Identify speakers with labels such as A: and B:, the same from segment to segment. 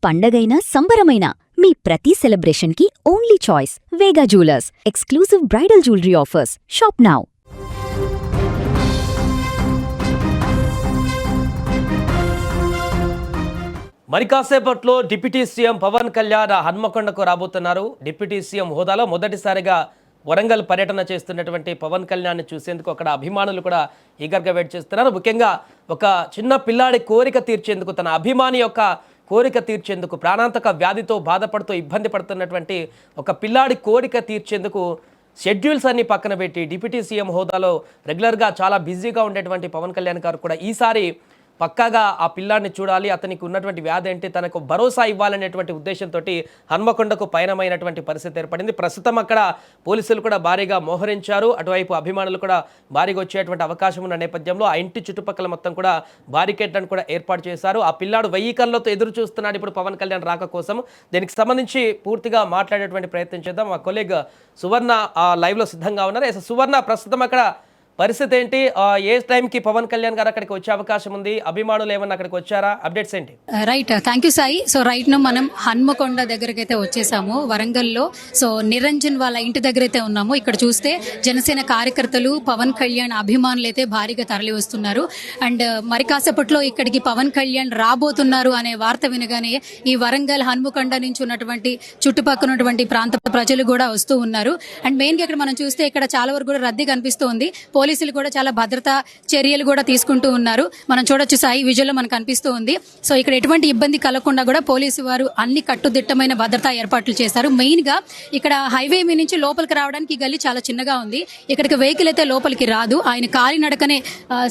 A: పండగైనా సంబరమైనా మీ ప్రతి సెలబ్రేషన్కి only choice Vega jewellers. Exclusive bridal jewellery offers. Shop now.
B: మరి కాసేపట్లో డిప్యూటీ సీఎం పవన్ కళ్యాణ్ హన్మకొండకు రాబోతున్నారు. డిప్యూటీ సీఎం హోదాలో మొదటిసారిగా వరంగల్ పర్యటన చేస్తున్నటువంటి పవన్ కళ్యాణ్ని చూసేందుకు అక్కడ అభిమానులు కూడా ఈగర్గా వెయిట్ చేస్తున్నారు. ముఖ్యంగా ఒక చిన్న పిల్లాడి కోరిక తీర్చేందుకు, తన అభిమాని యొక్క కోరిక తీర్చేందుకు, ప్రాణాంతక వ్యాధితో బాధపడుతూ ఇబ్బంది పడుతున్నటువంటి ఒక పిల్లాడి కోరిక తీర్చేందుకు షెడ్యూల్స్ అన్ని పక్కన పెట్టి డిప్యూటీ సీఎం హోదాలో రెగ్యులర్గా చాలా బిజీగా ఉండేటువంటి పవన్ కళ్యాణ్ గారు కూడా ఈసారి పక్కాగా ఆ పిల్లాడిని చూడాలి, అతనికి ఉన్నటువంటి వ్యాధి ఏంటి, తనకు భరోసా ఇవ్వాలనేటువంటి ఉద్దేశంతో హన్మకొండకు పయనమైనటువంటి పరిస్థితి ఏర్పడింది. ప్రస్తుతం అక్కడ పోలీసులు కూడా భారీగా మోహరించారు. అటువైపు అభిమానులు కూడా భారీగా వచ్చేటువంటి అవకాశం ఉన్న నేపథ్యంలో ఆ ఇంటి చుట్టుపక్కల మొత్తం కూడా బారికేడ్లను కూడా ఏర్పాటు చేశారు. ఆ పిల్లాడు 1000 కళ్ళతో ఎదురు చూస్తున్నాడు ఇప్పుడు పవన్ కళ్యాణ్ రాక కోసం. దీనికి సంబంధించి పూర్తిగా మాట్లాడేటువంటి ప్రయత్నం చేద్దాం. మా కొలీగ్ సువర్ణ లైవ్లో సిద్ధంగా ఉన్నారు. సువర్ణ, ప్రస్తుతం అక్కడ పరిస్థితి ఏంటి? ఏ టైంకి పవన్ కళ్యాణ్ గారు అక్కడికి వచ్చే అవకాశం ఉంది? అభిమానులు ఏమన్నా అక్కడికి వచ్చారా? అప్డేట్స్ ఏంటి?
C: Right, thank you Sai. So right ను మనం హన్మకొండ దగ్గరికి అయితే వచ్చేసాము, వరంగల్లో. సో నిరంజన్ వాళ్ళ ఇంటి దగ్గర అయితే ఉన్నాము. ఇక్కడ చూస్తే జనసేన కార్యకర్తలు, పవన్ కళ్యాణ్ అభిమానులు అయితే భారీగా తరలి వస్తున్నారు. అండ్ మరి కాసేపట్లో ఇక్కడికి పవన్ కళ్యాణ్ రాబోతున్నారు అనే వార్త వినగానే ఈ వరంగల్ హన్మకొండ నుంచి ఉన్నటువంటి చుట్టుపక్కల ఉన్నటువంటి ప్రాంత ప్రజలు కూడా వస్తూ ఉన్నారు. అండ్ మెయిన్ గా ఇక్కడ మనం చూస్తే ఇక్కడ చాలా వరకు కూడా రద్దీ కనిపిస్తూ ఉంది. పోలీసులు కూడా చాలా భద్రతా చర్యలు కూడా తీసుకుంటూ ఉన్నారు. మనం చూడొచ్చు సాయి, విజువల్లో మనకు కనిపిస్తూ ఉంది. సో ఇక్కడ ఎటువంటి ఇబ్బంది కలగకుండా కూడా పోలీసు వారు అన్ని కట్టుదిట్టమైన భద్రతా ఏర్పాట్లు చేశారు. మెయిన్ గా ఇక్కడ హైవే మీ నుంచి లోపలికి రావడానికి గల్లీ చాలా చిన్నగా ఉంది. ఇక్కడికి వెహికల్ అయితే లోపలికి రాదు. ఆయన కాలినడకనే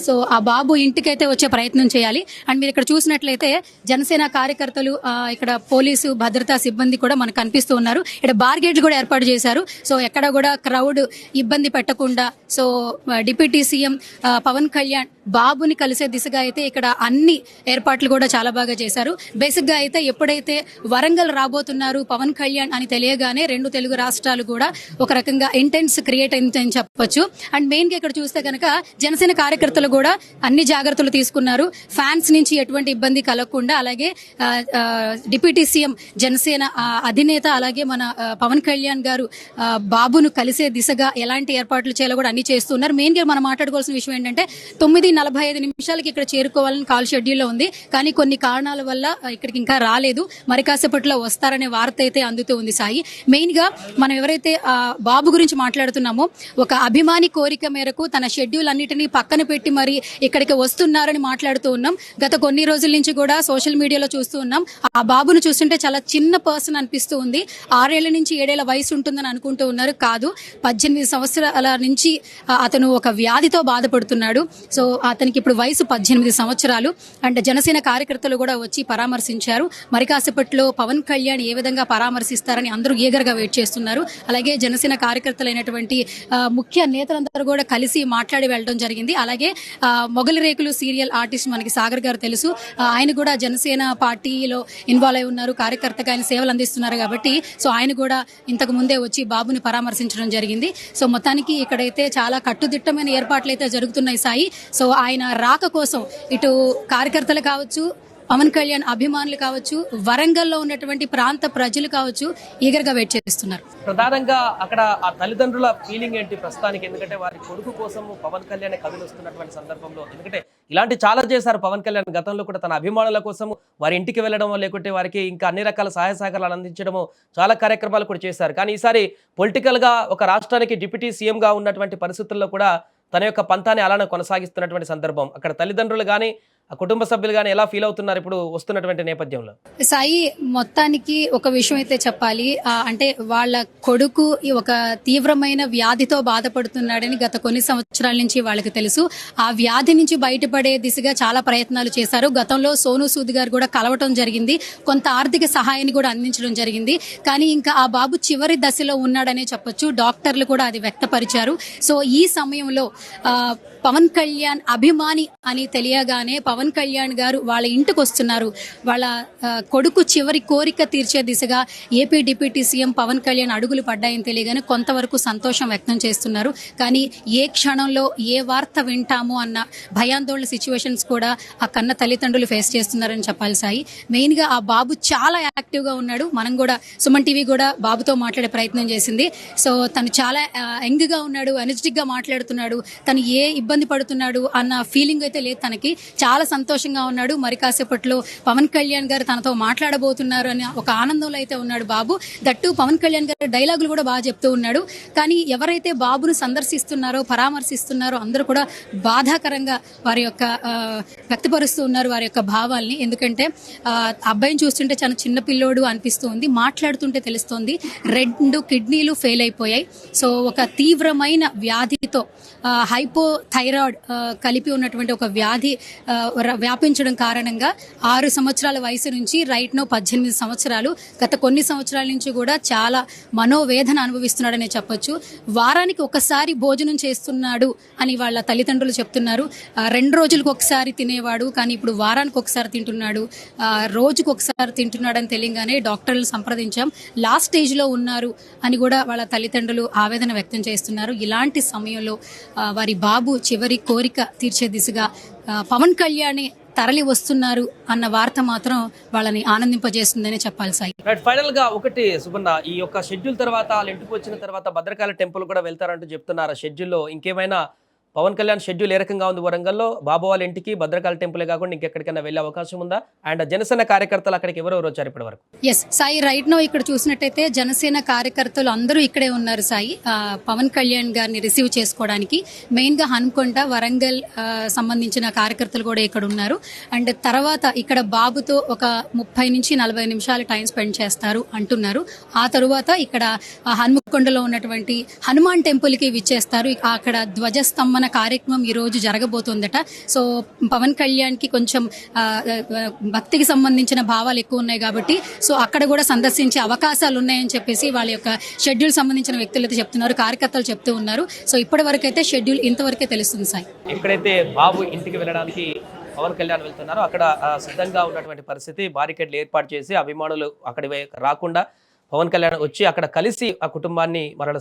C: సో ఆ బాబు ఇంటికైతే వచ్చే ప్రయత్నం చేయాలి. అండ్ మీరు ఇక్కడ చూసినట్లయితే జనసేన కార్యకర్తలు, ఇక్కడ పోలీసు భద్రతా సిబ్బంది కూడా మనకు కనిపిస్తూ ఉన్నారు. ఇక్కడ బార్గేట్లు కూడా ఏర్పాటు చేశారు. సో ఎక్కడ కూడా క్రౌడ్ ఇబ్బంది పెట్టకుండా so deputy CM Pawan Kalyan బాబుని కలిసే దిశగా అయితే ఇక్కడ అన్ని ఏర్పాట్లు కూడా చాలా బాగా చేశారు. బేసిక్ గా అయితే ఎప్పుడైతే వరంగల్ రాబోతున్నారు పవన్ కళ్యాణ్ అని తెలియగానే 2 తెలుగు రాష్ట్రాలు కూడా ఒక రకంగా ఇంటెన్స్ క్రియేట్ అయిందని చెప్పొచ్చు. అండ్ మెయిన్ గా ఇక్కడ చూస్తే కనుక జనసేన కార్యకర్తలు కూడా అన్ని జాగ్రత్తలు తీసుకున్నారు. ఫ్యాన్స్ నుంచి ఎటువంటి ఇబ్బంది కలగకుండా, అలాగే డిప్యూటీ సీఎం జనసేన అధినేత అలాగే మన పవన్ కళ్యాణ్ గారు బాబును కలిసే దిశగా ఎలాంటి ఏర్పాట్లు చేయాలో కూడా అన్ని చేస్తున్నారు. మెయిన్ గా మనం మాట్లాడుకోవాల్సిన విషయం ఏంటంటే 9:45 ఇక్కడ చేరుకోవాలని కాల్ షెడ్యూల్లో ఉంది. కానీ కొన్ని కారణాల వల్ల ఇక్కడికి ఇంకా రాలేదు. మరి కాసేపట్లో వస్తారనే వార్త అయితే అందుతూ ఉంది సాయి. మెయిన్ గా మనం ఎవరైతే బాబు గురించి మాట్లాడుతున్నామో, ఒక అభిమాని కోరిక మేరకు తన షెడ్యూల్ అన్నిటినీ పక్కన పెట్టి మరి ఇక్కడికి వస్తున్నారని మాట్లాడుతూ ఉన్నాం. గత కొన్ని రోజుల నుంచి కూడా సోషల్ మీడియాలో చూస్తూ ఉన్నాం. ఆ బాబును చూస్తుంటే చాలా చిన్న పర్సన్ అనిపిస్తూ ఉంది. 6 ఏళ్ల నుంచి 7 ఏళ్ల వయసు ఉంటుందని అనుకుంటూ ఉన్నారు. కాదు, 18 సంవత్సరాల నుంచి అతను ఒక వ్యాధితో బాధపడుతున్నాడు. సో అతనికి ఇప్పుడు వయసు 18 సంవత్సరాలు. అండ్ జనసేన కార్యకర్తలు కూడా వచ్చి పరామర్శించారు. మరి కాసేపట్లో పవన్ కళ్యాణ్ ఏ విధంగా పరామర్శిస్తారని అందరూ ఈగర్గా వెయిట్ చేస్తున్నారు. అలాగే జనసేన కార్యకర్తలైనటువంటి ముఖ్య నేతలందరూ కూడా కలిసి మాట్లాడి వెళ్ళడం జరిగింది. అలాగే మొగలి రేకులు సీరియల్ ఆర్టిస్ట్ మనకి సాగర్ గారు తెలుసు. ఆయన కూడా జనసేన పార్టీలో ఇన్వాల్వ్ అయి ఉన్నారు. కార్యకర్తగా ఆయన సేవలు అందిస్తున్నారు కాబట్టి సో ఆయన కూడా ఇంతకు ముందే వచ్చి బాబుని పరామర్శించడం జరిగింది. సో మొత్తానికి ఇక్కడైతే చాలా కట్టుదిట్టమైన ఏర్పాట్లు అయితే జరుగుతున్నాయి సాయి. సో ఆయన రాక కోసం ఇటు కార్యకర్తలు కావచ్చు, పవన్ కళ్యాణ్ అభిమానులు కావచ్చు, వరంగల్లో ఉన్నటువంటి ప్రాంత ప్రజలు కావచ్చు ఈగర్గా వెయిట్ చేస్తున్నారు.
B: ప్రధానంగా అక్కడ ఆ తల్లిదండ్రుల ఫీలింగ్ ఏంటి ప్రస్తుతానికి? ఎందుకంటే వారి కొడుకు కోసం పవన్ కళ్యాణ్ కదిలిస్తున్నటువంటి సందర్భంలో, ఎందుకంటే ఇలాంటి చాలా చేశారు పవన్ కళ్యాణ్ గతంలో కూడా. తన అభిమానుల కోసం వారి ఇంటికి వెళ్ళడమో లేకుంటే వారికి ఇంకా అన్ని రకాల సహాయ సహకారాలు అందించడమో చాలా కార్యక్రమాలు కూడా చేశారు. కానీ ఈసారి పొలిటికల్ గా ఒక రాష్ట్రానికి డిప్యూటీ సీఎం గా ఉన్నటువంటి పరిస్థితుల్లో కూడా తన యొక్క పంతాన్ని అలానే కొనసాగిస్తున్నటువంటి సందర్భం. అక్కడ తల్లిదండ్రులు కానీ ఆ కుటుంబ సభ్యులు కానీ ఎలా ఫీల్ అవుతున్నారు ఇప్పుడు వస్తున్నటువంటి నేపథ్యంలో?
C: సాయి, మొత్తానికి ఒక విషయం అయితే చెప్పాలి. అంటే వాళ్ళ కొడుకు ఒక తీవ్రమైన వ్యాధితో బాధపడుతున్నాడని గత కొన్ని సంవత్సరాల నుంచి వాళ్ళకి తెలుసు. ఆ వ్యాధి నుంచి బయటపడే దిశగా చాలా ప్రయత్నాలు చేశారు. గతంలో సోను సూద్ గారు కూడా కలవటం జరిగింది. కొంత ఆర్థిక సహాయాన్ని కూడా అందించడం జరిగింది. కానీ ఇంకా ఆ బాబు చివరి దశలో ఉన్నాడనే చెప్పొచ్చు. డాక్టర్లు కూడా అది వ్యక్తపరిచారు. సో ఈ సమయంలో పవన్ కళ్యాణ్ అభిమాని అని తెలియగానే పవన్ కళ్యాణ్ గారు వాళ్ళ ఇంటికి వస్తున్నారు. వాళ్ళ కొడుకు చివరి కోరిక తీర్చే దిశగా AP deputy CM Pawan Kalyan అడుగులు పడ్డాయని తెలియగానే కొంతవరకు సంతోషం వ్యక్తం చేస్తున్నారు. కానీ ఏ క్షణంలో ఏ వార్త వింటాము అన్న భయాందోళన సిచ్యువేషన్స్ కూడా ఆ కన్న తల్లిదండ్రులు ఫేస్ చేస్తున్నారని చెప్పాలి సాయి. మెయిన్గా ఆ బాబు చాలా యాక్టివ్గా ఉన్నాడు. మనం కూడా సుమన్ టీవీ కూడా బాబుతో మాట్లాడే ప్రయత్నం చేసింది. సో తను చాలా యంగ్గా ఉన్నాడు, ఎనర్జెటిక్గా మాట్లాడుతున్నాడు. తను ఏ ఇబ్బంది పడుతున్నాడు అన్న ఫీలింగ్ అయితే లేదు తనకి. చాలా సంతోషంగా ఉన్నాడు. మరి కాసేపట్లో పవన్ కళ్యాణ్ గారు తనతో మాట్లాడబోతున్నారు అని ఒక ఆనందంలో అయితే ఉన్నాడు బాబు. దట్టు పవన్ కళ్యాణ్ గారు డైలాగులు కూడా బాగా చెప్తూ ఉన్నాడు. కానీ ఎవరైతే బాబును సందర్శిస్తున్నారో పరామర్శిస్తున్నారో అందరూ కూడా బాధాకరంగా వారి యొక్క వ్యక్తపరుస్తూ ఉన్నారు వారి యొక్క భావాల్ని. ఎందుకంటే అబ్బాయిని చూస్తుంటే చాలా చిన్న పిల్లోడు అనిపిస్తూ ఉంది. మాట్లాడుతుంటే తెలుస్తోంది 2 కిడ్నీలు ఫెయిల్ అయిపోయాయి. సో ఒక తీవ్రమైన వ్యాధితో హైపోథైరాయిడ్ కలిపి ఉన్నటువంటి ఒక వ్యాధి వ్యాపించడం కారణంగా 6 సంవత్సరాల వయసు నుంచి రైట్ నో 18 సంవత్సరాలు గత కొన్ని సంవత్సరాల నుంచి కూడా చాలా మనోవేదన అనుభవిస్తున్నాడనే చెప్పొచ్చు. వారానికి ఒకసారి భోజనం చేస్తున్నాడు అని వాళ్ళ తల్లిదండ్రులు చెప్తున్నారు. 2 రోజులకు ఒకసారి తినేవాడు, కానీ ఇప్పుడు వారానికి ఒకసారి తింటున్నాడు. రోజుకు ఒకసారి తింటున్నాడని తెలియగానే డాక్టర్లు సంప్రదించాం. లాస్ట్ స్టేజ్లో ఉన్నారు అని కూడా వాళ్ళ తల్లిదండ్రులు ఆవేదన వ్యక్తం చేస్తున్నారు. ఇలాంటి సమయంలో వారి బాబు చివరి కోరిక తీర్చే దిశగా పవన్ కళ్యాణ్ తరలి వస్తున్నారు అన్న వార్త మాత్రం వాళ్ళని ఆనందింపజేస్తుందని చెప్పాలి సాయి.
B: ఫైనల్ గా ఒకటి సుబన్న, ఈ యొక్క షెడ్యూల్ తర్వాత వాళ్ళ ఇంటికి వచ్చిన తర్వాత భద్రకాళి టెంపుల్ కూడా వెళ్తారంటూ చెప్తున్నారు. షెడ్యూల్లో ఇంకేమైనా పవన్ కళ్యాణ్ షెడ్యూల్ ఏ రకంగా ఉంది వరంగల్లో? బాబు వాళ్ళ ఇంటికి భద్రకాళి టెంపులే కాకుండా ఇంకెక్కడికైనా వెళ్ళే అవకాశం ఉందా? అండ్ జనసేన కార్యకర్తలు అక్కడికి ఎవరెవరు వచ్చారు ఇప్పటి వరకు?
C: ఎస్ సాయి, రైట్ నో ఇక్కడ చూసినట్టయితే జనసేన కార్యకర్తలు అందరూ ఇక్కడే ఉన్నారు సాయి, పవన్ కళ్యాణ్ గారిని రిసీవ్ చేసుకోవడానికి. మెయిన్ గా హన్మకొండ, వరంగల్ సంబంధించిన కార్యకర్తలు కూడా ఇక్కడ ఉన్నారు. అండ్ తర్వాత ఇక్కడ బాబుతో ఒక 30 నుంచి 40 నిమిషాలు టైం స్పెండ్ చేస్తారు అంటున్నారు. ఆ తరువాత ఇక్కడ హన్మకొండలో ఉన్నటువంటి హనుమాన్ టెంపుల్ కి విచ్చేస్తారు. అక్కడ ధ్వజస్తంభన కార్యక్రమం ఈ రోజు జరగబోతోందట. సో పవన్ కళ్యాణ్ కి కొంచెం భక్తికి సంబంధించిన భావాలు ఎక్కువ ఉన్నాయి కాబట్టి సో అక్కడ కూడా సందర్శించే అవకాశాలు ఉన్నాయని చెప్పేసి వాళ్ళ యొక్క షెడ్యూల్ సంబంధించిన వ్యక్తులు అయితే చెప్తున్నారు, కార్యకర్తలు చెప్తూ ఉన్నారు. సో ఇప్పటి వరకు అయితే షెడ్యూల్ ఇంతవరకే తెలుస్తుంది సాయి.
B: ఎక్కడైతే బాబు ఇంటికి వెళ్ళడానికి పవన్ కళ్యాణ్ వెళ్తున్నారో అక్కడ సిద్ధంగా ఉన్నటువంటి పరిస్థితి, బారికేడ్లు ఏర్పాటు చేసి అభిమానులు అక్కడి రాకుండా పవన్ కళ్యాణ్ వచ్చి అక్కడ కలిసి ఆ కుటుంబాన్ని మరల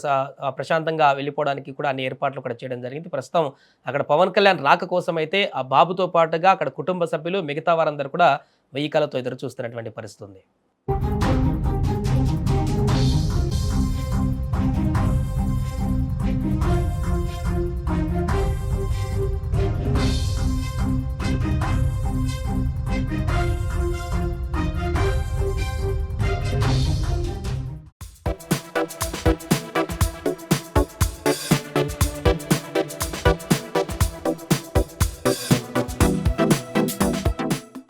B: ప్రశాంతంగా వెళ్ళిపోవడానికి కూడా అన్ని ఏర్పాట్లు కూడా చేయడం జరిగింది. ప్రస్తుతం అక్కడ పవన్ కళ్యాణ్ రాక కోసం అయితే ఆ బాబుతో పాటుగా అక్కడ కుటుంబ సభ్యులు మిగతా వారందరూ కూడా వెయ్యికలతో ఎదురు చూస్తున్నటువంటి పరిస్థితి ఉంది.